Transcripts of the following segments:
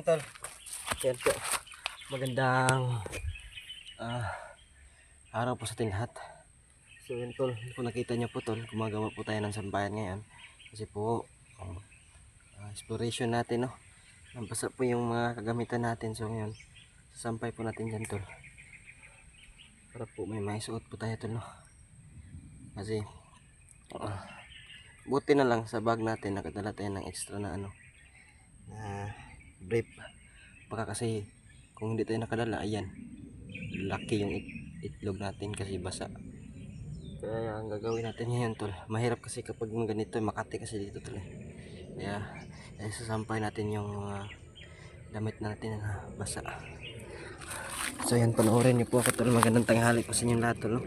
Tol. Yan po. Magandang araw po sa ating lahat. So yan Tol, kung nakita niyo po Tol, gumagawa po tayo ng sampayan ngayon. Kasi po, exploration natin, no? Nabasa po yung mga kagamitan natin. So ngayon, sasampay po natin dyan Tol. Para po may maisuot po tayo Tol, no? Kasi, buti na lang sa bag natin, nakadala tayo ng extra na na brief. Baka kasi kung hindi tayo nakadala, ayan, laki yung itlog natin kasi basa. Kaya ang gagawin natin ngayon Tol, mahirap kasi kapag ganito, Makati kasi dito Tol eh. Kaya sasampay natin yung damit natin na basa. So yan, panoorin niyo po ako Tol. Magandang tanghali po sa inyong lahat Tol, no?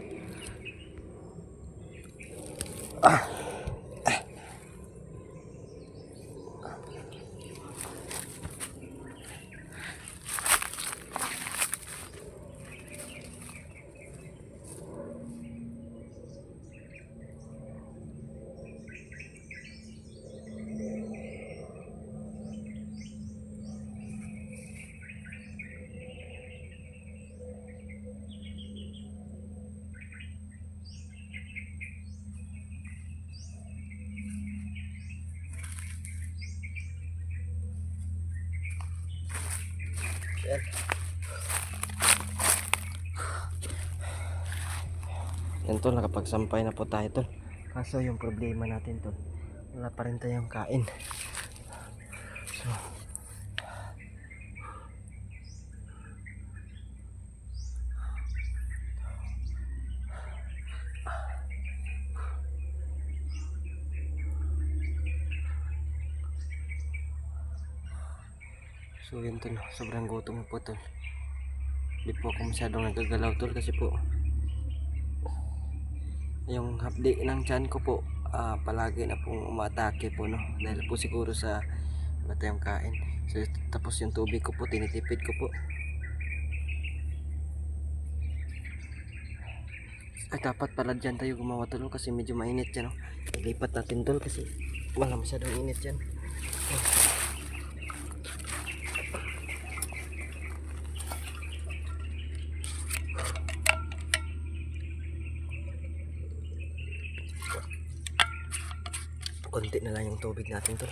Yan. Yan Tol, nakapagsampay na po tayo Tol. Kaso yung problema natin Tol, wala pa rin tayong kain. So yun Tol, sobrang gutom po Tol. Hindi po ako masyadong nagagalaw Tol kasi po yung hapdi ng tiyan ko po palagi na pong umatake po, no? Dahil po siguro sa wala tayong kain. So tapos yung tubig ko po tinitipid ko po. Ay dapat pala dyan tayo gumawa Tol kasi medyo mainit dyan, no? Ilipat natin Tol kasi wala masyadong init dyan. Konti na lang yung tubig natin Tol.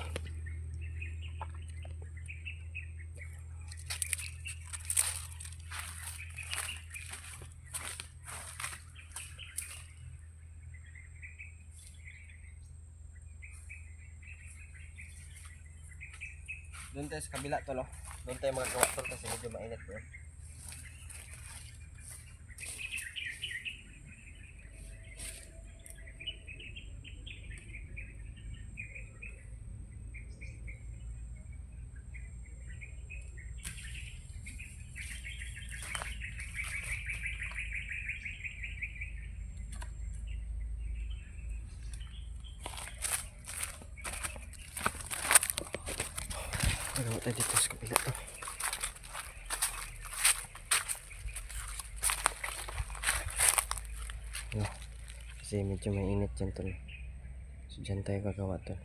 Doon tayo sa kabila Tol, oh. Doon tayo magagawa Tol kasi medyo mainit po. Magawa tayo dito sa kabila Tol. Kasi medyo mainit dyan Tol. So dyan tayo gagawa Tol.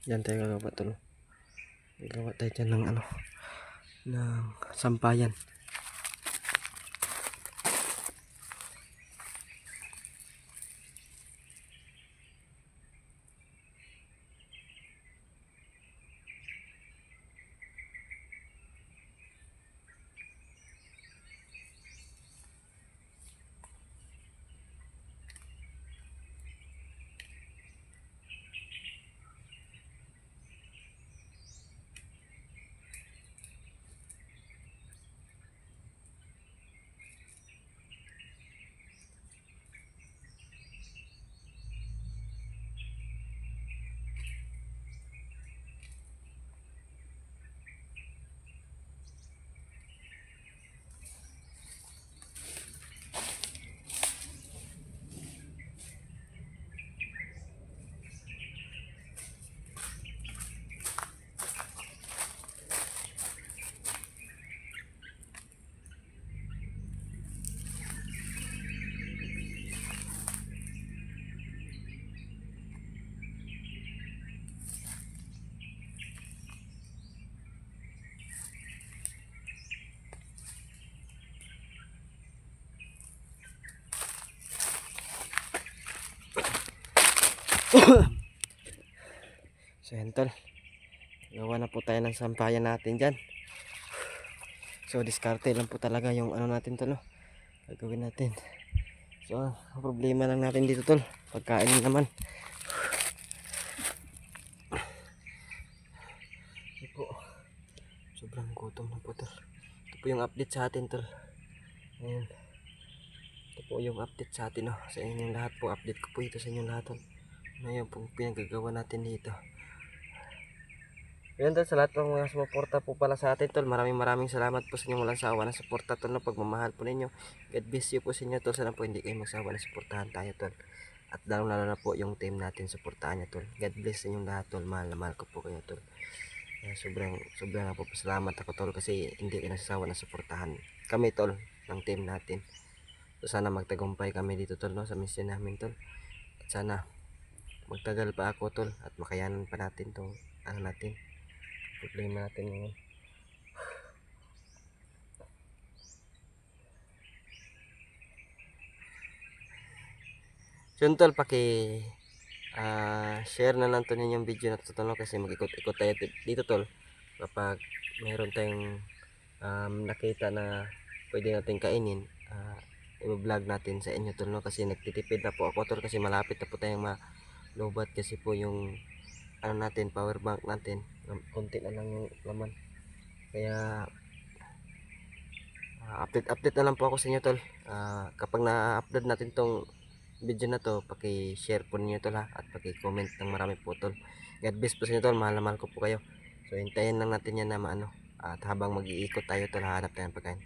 Diyan tayo gagawa tol. Gagawa tayo dyan ng ano, ng sampayan. So yan tol, gawa na po tayo ng sampayan natin dyan. So diskarte lang po talaga yung ano natin tol, no? Gagawin natin. So ang problema lang natin dito tol, pagkain naman. Ito po, sobrang gutom na po tol. Ito po yung update sa atin tol. Ayan. Ito po yung update sa atin, no? Sa inyong lahat po, update ko po ito sa inyong lahat tol. Ngayon po pinagagawa natin dito. Yun tol, sa lahat ng mga sumuporta po pala sa atin tol, maraming salamat po sa inyong walang sawa na suporta tol, no? Pagmamahal po ninyo. God bless you po sa inyo tol, sana po hindi kayo magsawa na suportahan tayo tol. At lalong lalo na po yung team natin, suportahan nyo tol. God bless sa inyong lahat tol, mahal na mahal ko po kayo tol. Sobrang na po salamat ako tol, kasi hindi kayo nagsasawa na suportahan kami tol, ng team natin. So sana magtagumpay kami dito tol, no? Sa mission namin tol. At sana magtagal pa ako tol, at makayanan pa natin tong ano natin, problema natin ngayon. So yun tol, share na lang to ninyong video na to tol, no? Kasi mag-ikot-ikot tayo dito tol kapag meron tayong nakita na pwede natin kainin. I-vlog natin sa inyo tol, no? Kasi nagtitipid na po ako tol, kasi malapit na po tayong malubat, kasi po yung ano natin, power bank natin, konti na lang yung laman. Kaya update na lang po ako sa inyo tol. Kapag na-upload natin tong video na to, paki-share po niyo tol, ha, at paki-comment ng marami po tol. God bless po sa inyo tol, mahal na mahal ko po kayo. So hintayin lang natin yan na maano, at habang mag-iikot tayo tol, hahanap tayo ng pagkain.